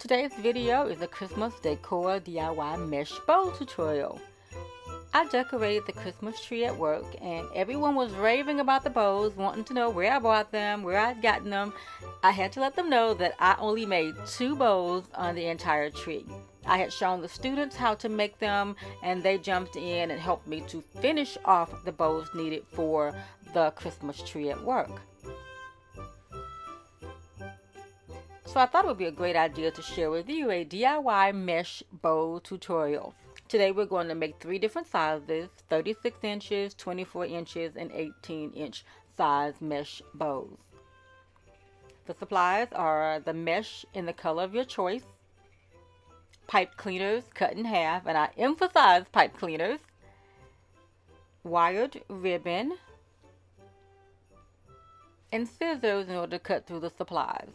Today's video is a Christmas decor DIY mesh bow tutorial. I decorated the Christmas tree at work and everyone was raving about the bows, wanting to know where I bought them, where I'd gotten them. I had to let them know that I only made 2 bows on the entire tree. I had shown the students how to make them and they jumped in and helped me to finish off the bows needed for the Christmas tree at work. So I thought it would be a great idea to share with you a DIY mesh bow tutorial. Today we're going to make 3 different sizes, 36 inches, 24 inches, and 18-inch size mesh bows. The supplies are the mesh in the color of your choice, pipe cleaners cut in half, and I emphasize pipe cleaners, wired ribbon, and scissors in order to cut through the supplies.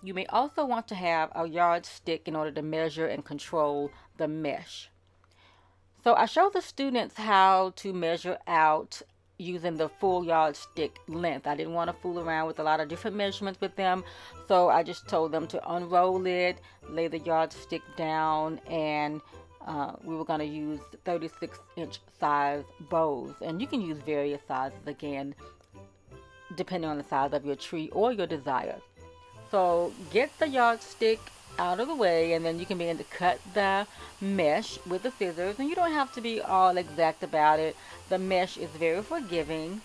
You may also want to have a yardstick in order to measure and control the mesh. So I showed the students how to measure out using the full yardstick length. I didn't want to fool around with a lot of different measurements with them, so I just told them to unroll it, lay the yardstick down, and we were going to use 36-inch size bows. And you can use various sizes again, depending on the size of your tree or your desire. So get the yardstick out of the way and then you can begin to cut the mesh with the scissors, and you don't have to be all exact about it. The mesh is very forgiving.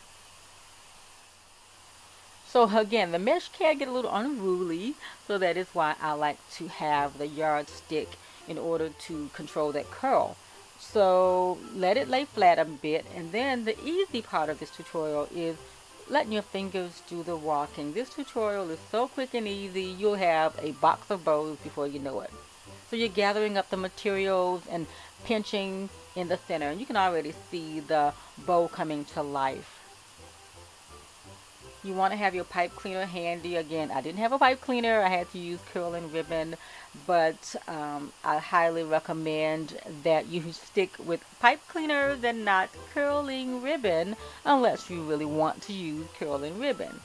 So again, the mesh can get a little unruly, so that is why I like to have the yardstick in order to control that curl. So let it lay flat a bit, and then the easy part of this tutorial is letting your fingers do the walking. This tutorial is so quick and easy, you'll have a box of bows before you know it. So you're gathering up the materials and pinching in the center, and you can already see the bow coming to life. You want to have your pipe cleaner handy. Again, I didn't have a pipe cleaner, I had to use curling ribbon, but I highly recommend that you stick with pipe cleaners and not curling ribbon unless you really want to use curling ribbon.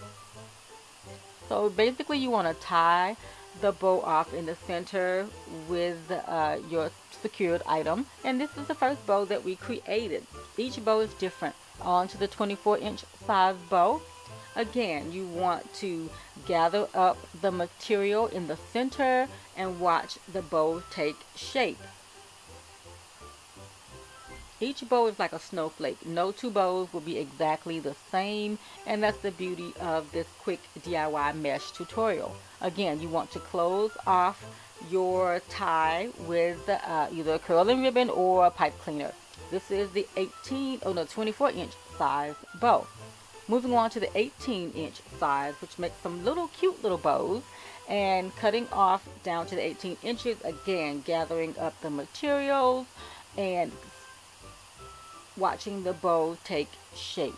So basically you want to tie the bow off in the center with your secured item, and this is the first bow that we created. Each bow is different. On to the 24-inch size bow. Again, you want to gather up the material in the center and watch the bow take shape. Each bow is like a snowflake. No 2 bows will be exactly the same, and that's the beauty of this quick DIY mesh tutorial. Again, you want to close off your tie with either a curling ribbon or a pipe cleaner. This is the 24-inch size bow. Moving on to the 18-inch size, which makes some cute little bows, and cutting off down to the 18 inches, again gathering up the materials and watching the bow take shape.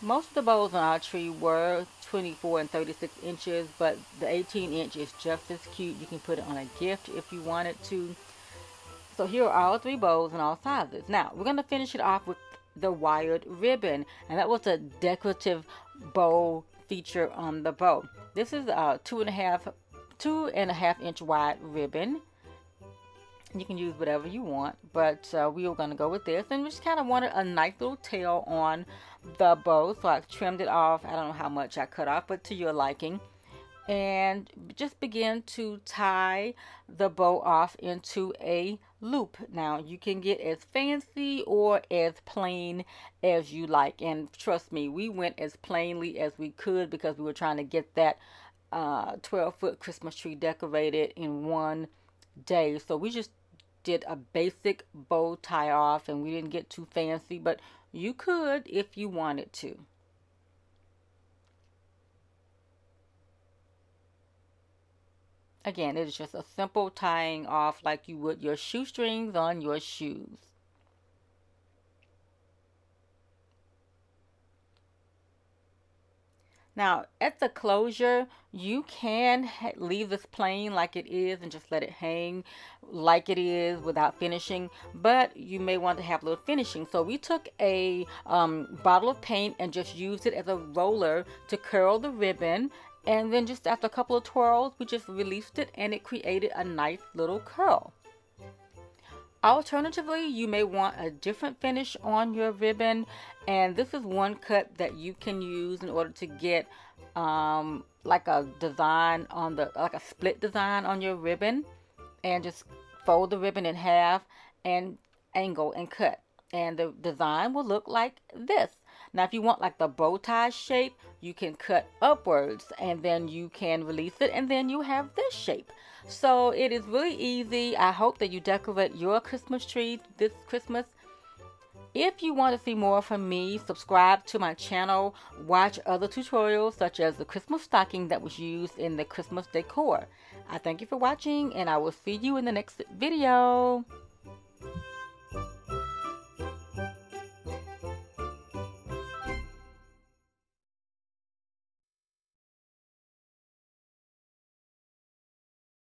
Most of the bows on our tree were 24 and 36 inches, but the 18-inch is just as cute. You can put it on a gift if you wanted to. So here are all 3 bows in all sizes. Now we're going to finish it off with the wired ribbon, and that was a decorative bow feature on the bow. This is a 2.5 inch wide ribbon. You can use whatever you want, but we were going to go with this, and we just kind of wanted a nice little tail on the bow, so I trimmed it off. I don't know how much I cut off, but to your liking. And just begin to tie the bow off into a loop. Now you can get as fancy or as plain as you like, and trust me, we went as plainly as we could because we were trying to get that 12-foot Christmas tree decorated in one day. So we just did a basic bow tie off, and we didn't get too fancy, but you could if you wanted to. Again, it is just a simple tying off like you would your shoestrings on your shoes. Now, at the closure, you can leave this plain like it is and just let it hang like it is without finishing, but you may want to have a little finishing. So we took a bottle of paint and just used it as a roller to curl the ribbon And then just after a couple of twirls, we just released it and it created a nice little curl. Alternatively, you may want a different finish on your ribbon, and this is one cut that you can use in order to get like a design on the, like a split design on your ribbon, and just fold the ribbon in half and angle and cut, and the design will look like this. Now if you want like the bow tie shape, you can cut upwards and then you can release it, and then you have this shape. So it is really easy. I hope that you decorate your Christmas tree this Christmas. If you want to see more from me, subscribe to my channel, watch other tutorials such as the Christmas stocking that was used in the Christmas decor. I thank you for watching, and I will see you in the next video.